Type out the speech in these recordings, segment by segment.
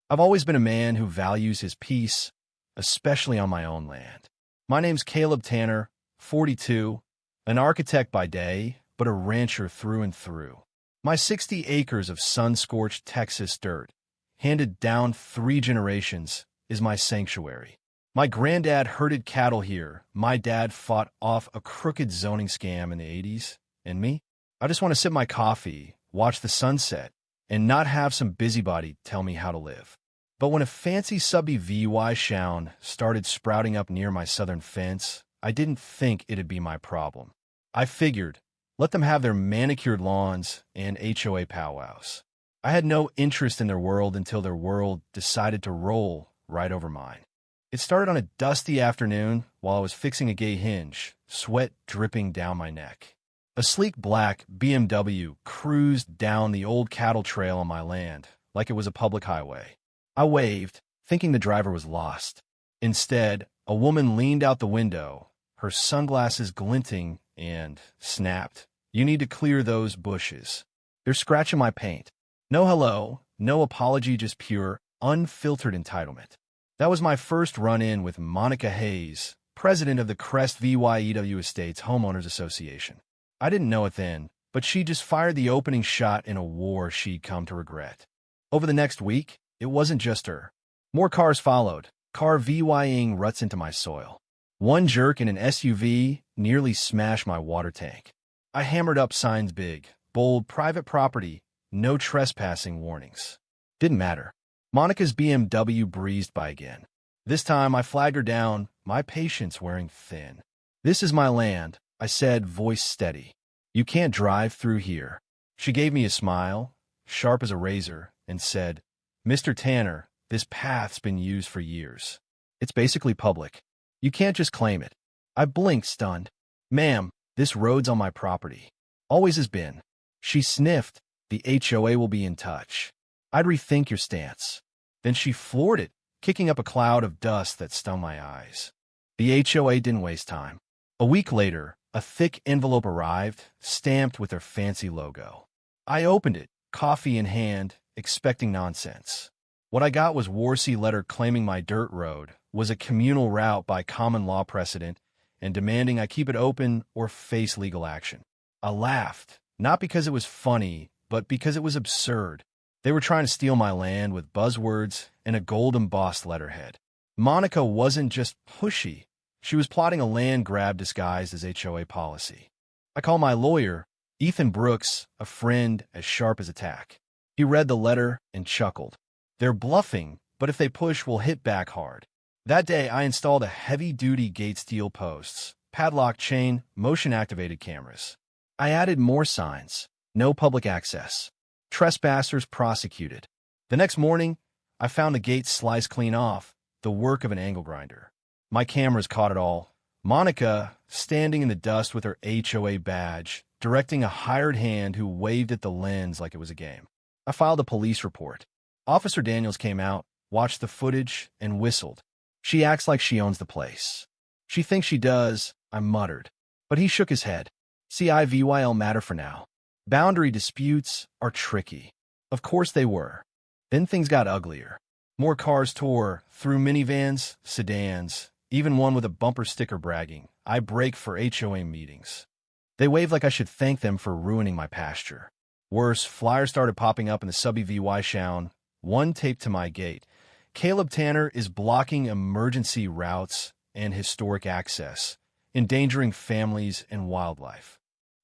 I've always been a man who values his peace, especially on my own land. My name's Caleb Tanner, 42, an architect by day, but a rancher through and through. My 60 acres of sun-scorched Texas dirt, handed down 3 generations, is my sanctuary. My granddad herded cattle here, my dad fought off a crooked zoning scam in the 80s, and me? I just want to sip my coffee, watch the sunset, and not have some busybody tell me how to live. But when a fancy subby VY shown started sprouting up near my southern fence, I didn't think it'd be my problem. I figured, let them have their manicured lawns and HOA powwows. I had no interest in their world until their world decided to roll right over mine. It started on a dusty afternoon while I was fixing a gate hinge, sweat dripping down my neck. A sleek black BMW cruised down the old cattle trail on my land like it was a public highway. I waved, thinking the driver was lost. Instead, a woman leaned out the window, her sunglasses glinting, and snapped, "You need to clear those bushes. They're scratching my paint." No hello, no apology, just pure, unfiltered entitlement. That was my first run-in with Monica Hayes, president of the Crest VYEW Estates Homeowners Association. I didn't know it then, but she just fired the opening shot in a war she'd come to regret. Over the next week, it wasn't just her. More cars followed, car VYing ruts into my soil. One jerk in an SUV nearly smashed my water tank. I hammered up signs big, bold, private property, no trespassing warnings. Didn't matter. Monica's BMW breezed by again. This time I flagged her down, my patience wearing thin. "This is my land," I said, voice steady. "You can't drive through here." She gave me a smile, sharp as a razor, and said, "Mr. Tanner, this path's been used for years. It's basically public. You can't just claim it." I blinked, stunned. "Ma'am, this road's on my property. Always has been." She sniffed. "The HOA will be in touch. I'd rethink your stance." Then she floored it, kicking up a cloud of dust that stung my eyes. The HOA didn't waste time. A week later, a thick envelope arrived, stamped with their fancy logo. I opened it, coffee in hand, expecting nonsense. What I got was Warsi letter claiming my dirt road was a communal route by common law precedent and demanding I keep it open or face legal action. I laughed, not because it was funny, but because it was absurd. They were trying to steal my land with buzzwords and a gold-embossed letterhead. Monica wasn't just pushy. She was plotting a land grab disguised as HOA policy. I called my lawyer, Ethan Brooks, a friend as sharp as a tack. He read the letter and chuckled. "They're bluffing, but if they push, we'll hit back hard." That day, I installed a heavy-duty gate steel posts, padlock chain, motion-activated cameras. I added more signs. No public access. Trespassers prosecuted. The next morning, I found the gate sliced clean off, the work of an angle grinder. My cameras caught it all. Monica, standing in the dust with her HOA badge, directing a hired hand who waved at the lens like it was a game. I filed a police report. Officer Daniels came out, watched the footage, and whistled. "She acts like she owns the place." "She thinks she does," I muttered. But he shook his head. "CIVYL matter for now. Boundary disputes are tricky." Of course they were. Then things got uglier. More cars tore through minivans, sedans, even one with a bumper sticker bragging, "I break for HOA meetings." They waved like I should thank them for ruining my pasture. Worse, flyers started popping up in the subby VY shown, one taped to my gate. "Caleb Tanner is blocking emergency routes and historic access, endangering families and wildlife."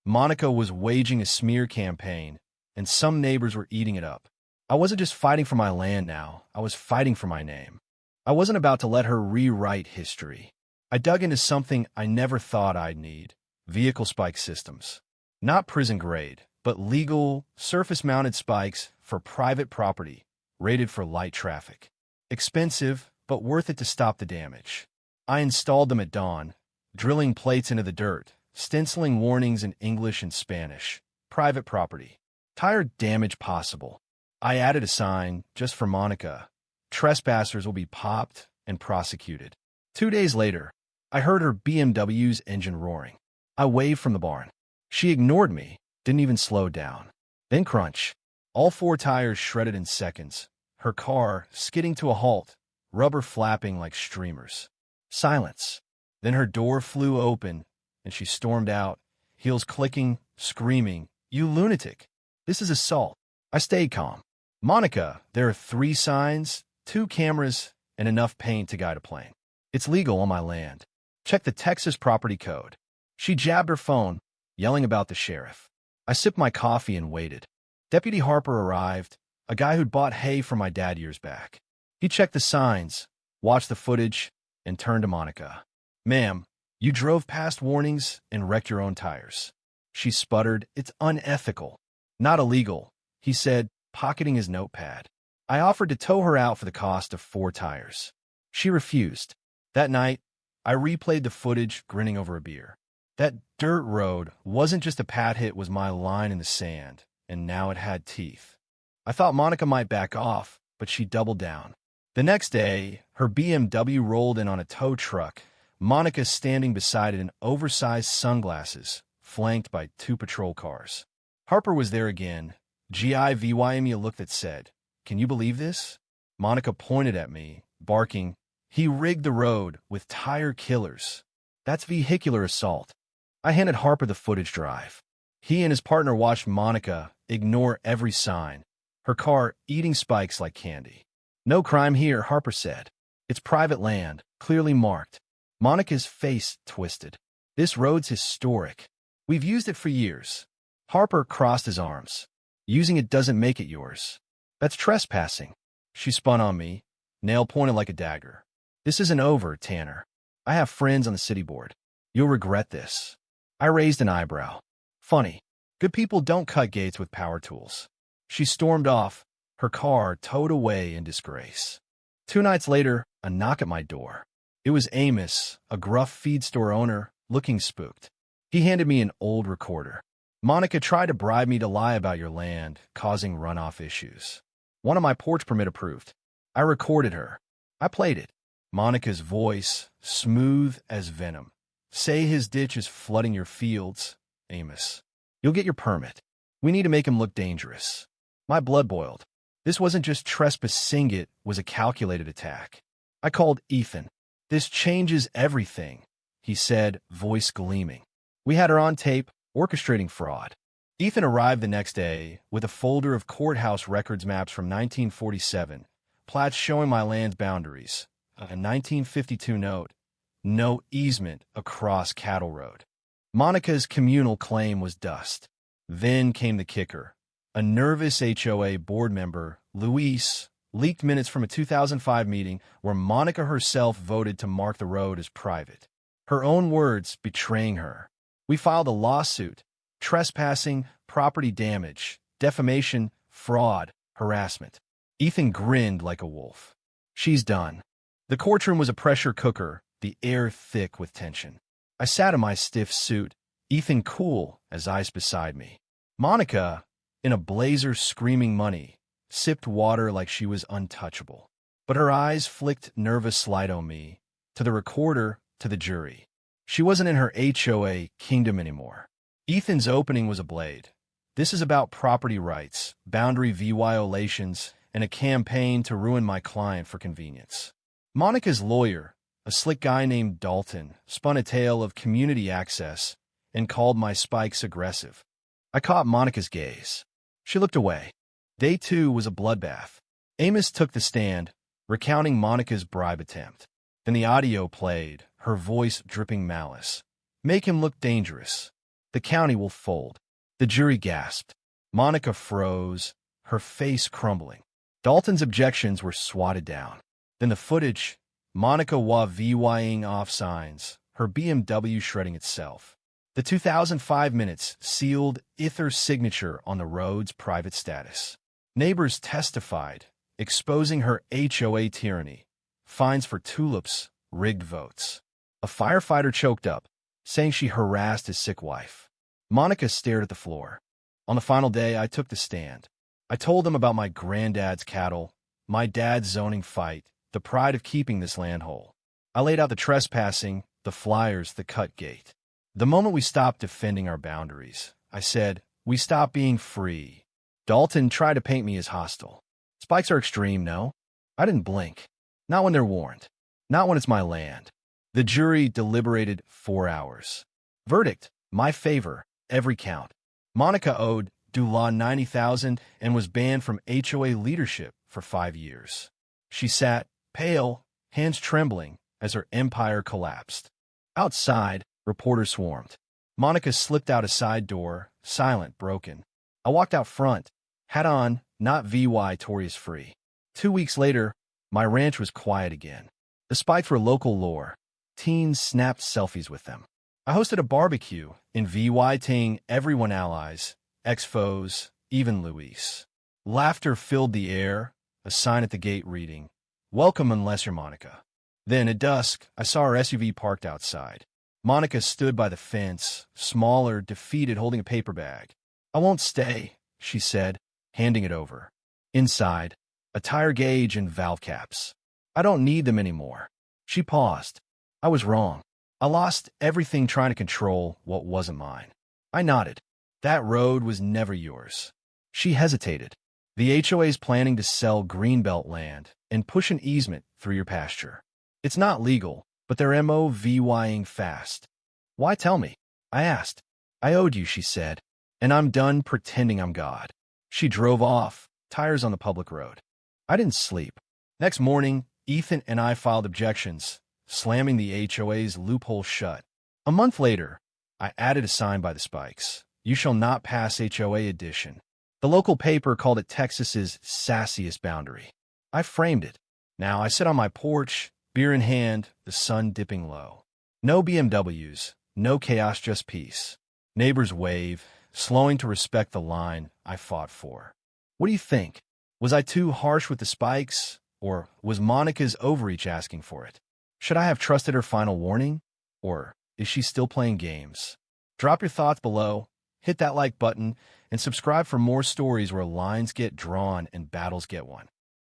Monica was waging a smear campaign, and some neighbors were eating it up. I wasn't just fighting for my land now, I was fighting for my name. I wasn't about to let her rewrite history. I dug into something I never thought I'd need: vehicle spike systems. Not prison grade, but legal, surface-mounted spikes for private property, rated for light traffic. Expensive, but worth it to stop the damage. I installed them at dawn, drilling plates into the dirt, stenciling warnings in English and Spanish. Private property. Tire damage possible. I added a sign, just for Monica. Trespassers will be popped and prosecuted. 2 days later, I heard her BMW's engine roaring. I waved from the barn. She ignored me, didn't even slow down. Then crunch. All 4 tires shredded in seconds. her car skidding to a halt, rubber flapping like streamers. Silence. Then her door flew open, and she stormed out, heels clicking, screaming, "You lunatic! This is assault." I stayed calm. "Monica, there are 3 signs, 2 cameras, and enough paint to guide a plane. It's legal on my land. Check the Texas property code." She jabbed her phone, yelling about the sheriff. I sipped my coffee and waited. Deputy Harper arrived, a guy who'd bought hay from my dad years back. He checked the signs, watched the footage, and turned to Monica. "Ma'am, you drove past warnings and wrecked your own tires." She sputtered, "It's unethical." "Not illegal," he said, pocketing his notepad. I offered to tow her out for the cost of 4 tires. She refused. That night, I replayed the footage, grinning over a beer. That dirt road wasn't just a pad hit, was my line in the sand, and now it had teeth. I thought Monica might back off, but she doubled down. The next day, her BMW rolled in on a tow truck, Monica standing beside it in oversized sunglasses, flanked by 2 patrol cars. Harper was there again, giving me a look that said, "Can you believe this?" Monica pointed at me, barking, "He rigged the road with tire killers. That's vehicular assault." I handed Harper the footage drive. He and his partner watched Monica ignore every sign, her car eating spikes like candy. "No crime here," Harper said. "It's private land, clearly marked." Monica's face twisted. "This road's historic. We've used it for years." Harper crossed his arms. "Using it doesn't make it yours. That's trespassing." She spun on me, nail pointed like a dagger. "This isn't over, Tanner. I have friends on the city board. You'll regret this." I raised an eyebrow. "Funny. Good people don't cut gates with power tools." She stormed off, her car towed away in disgrace. 2 nights later, a knock at my door. It was Amos, a gruff feed store owner, looking spooked. He handed me an old recorder. "Monica tried to bribe me to lie about your land, causing runoff issues. Want my porch permit approved." I recorded her. I played it. Monica's voice, smooth as venom. "Say his ditch is flooding your fields, Amos. You'll get your permit. We need to make him look dangerous." My blood boiled. This wasn't just trespassing, it was a calculated attack. I called Ethan. "This changes everything," he said, voice gleaming. We had her on tape, orchestrating fraud. Ethan arrived the next day with a folder of courthouse records maps from 1947, plats showing my land's boundaries, a 1952 note, "No easement across Cattle Road." Monica's communal claim was dust. Then came the kicker. A nervous HOA board member, Luis, leaked minutes from a 2005 meeting where Monica herself voted to mark the road as private. Her own words betraying her. We filed a lawsuit: trespassing, property damage, defamation, fraud, harassment. Ethan grinned like a wolf. "She's done." The courtroom was a pressure cooker, the air thick with tension. I sat in my stiff suit, Ethan cool as ice beside me. Monica, in a blazer screaming money, sipped water like she was untouchable. But her eyes flicked nervous light on me, to the recorder, to the jury. She wasn't in her HOA kingdom anymore. Ethan's opening was a blade. "This is about property rights, boundary violations, and a campaign to ruin my client for convenience." Monica's lawyer, a slick guy named Dalton, spun a tale of community access and called my spikes aggressive. I caught Monica's gaze. She looked away. Day 2 was a bloodbath. Amos took the stand, recounting Monica's bribe attempt. Then the audio played, her voice dripping malice. "Make him look dangerous. The county will fold." The jury gasped. Monica froze, her face crumbling. Dalton's objections were swatted down. Then the footage, Monica vying off signs, her BMW shredding itself. The 2005 minutes sealed Ither's signature on the road's private status. Neighbors testified, exposing her HOA tyranny, fines for tulips, rigged votes. A firefighter choked up, saying she harassed his sick wife. Monica stared at the floor. On the final day, I took the stand. I told them about my granddad's cattle, my dad's zoning fight, the pride of keeping this land whole. I laid out the trespassing, the flyers, the cut gate. The moment we stopped defending our boundaries, I said, we stopped being free. Dalton tried to paint me as hostile. Spikes are extreme, no? I didn't blink. Not when they're warned. Not when it's my land. The jury deliberated 4 hours. Verdict, my favor, every count. Monica owed Dula 90,000 and was banned from HOA leadership for 5 years. She sat, pale, hands trembling, as her empire collapsed. Outside, reporters swarmed. Monica slipped out a side door, silent, broken. I walked out front, hat on, not VY Tory is free. 2 weeks later, my ranch was quiet again. The spikes were local lore. Teens snapped selfies with them. I hosted a barbecue, inviting everyone allies, ex-foes, even Luis. Laughter filled the air, a sign at the gate reading, "Welcome unless you're Monica." Then, at dusk, I saw her SUV parked outside. Monica stood by the fence, smaller, defeated, holding a paper bag. "I won't stay," she said, handing it over. Inside, a tire gauge and valve caps. "I don't need them anymore." She paused. I was wrong. I lost everything trying to control what wasn't mine. I nodded. "That road was never yours." She hesitated. "The HOA's planning to sell greenbelt land and push an easement through your pasture. It's not legal, but they're MOVYing fast." "Why tell me?" I asked. "I owed you," she said, "and I'm done pretending I'm God." She drove off, tires on the public road. I didn't sleep. Next morning, Ethan and I filed objections, slamming the HOA's loophole shut. A month later, I added a sign by the spikes. "You shall not pass HOA edition." The local paper called it Texas's sassiest boundary. I framed it. Now I sit on my porch, beer in hand, the sun dipping low. No BMWs, no chaos, just peace. Neighbors wave, slowing to respect the line I fought for. What do you think? Was I too harsh with the spikes, or was Monica's overreach asking for it? Should I have trusted her final warning, or is she still playing games? Drop your thoughts below, hit that like button, and subscribe for more stories where lines get drawn and battles get won.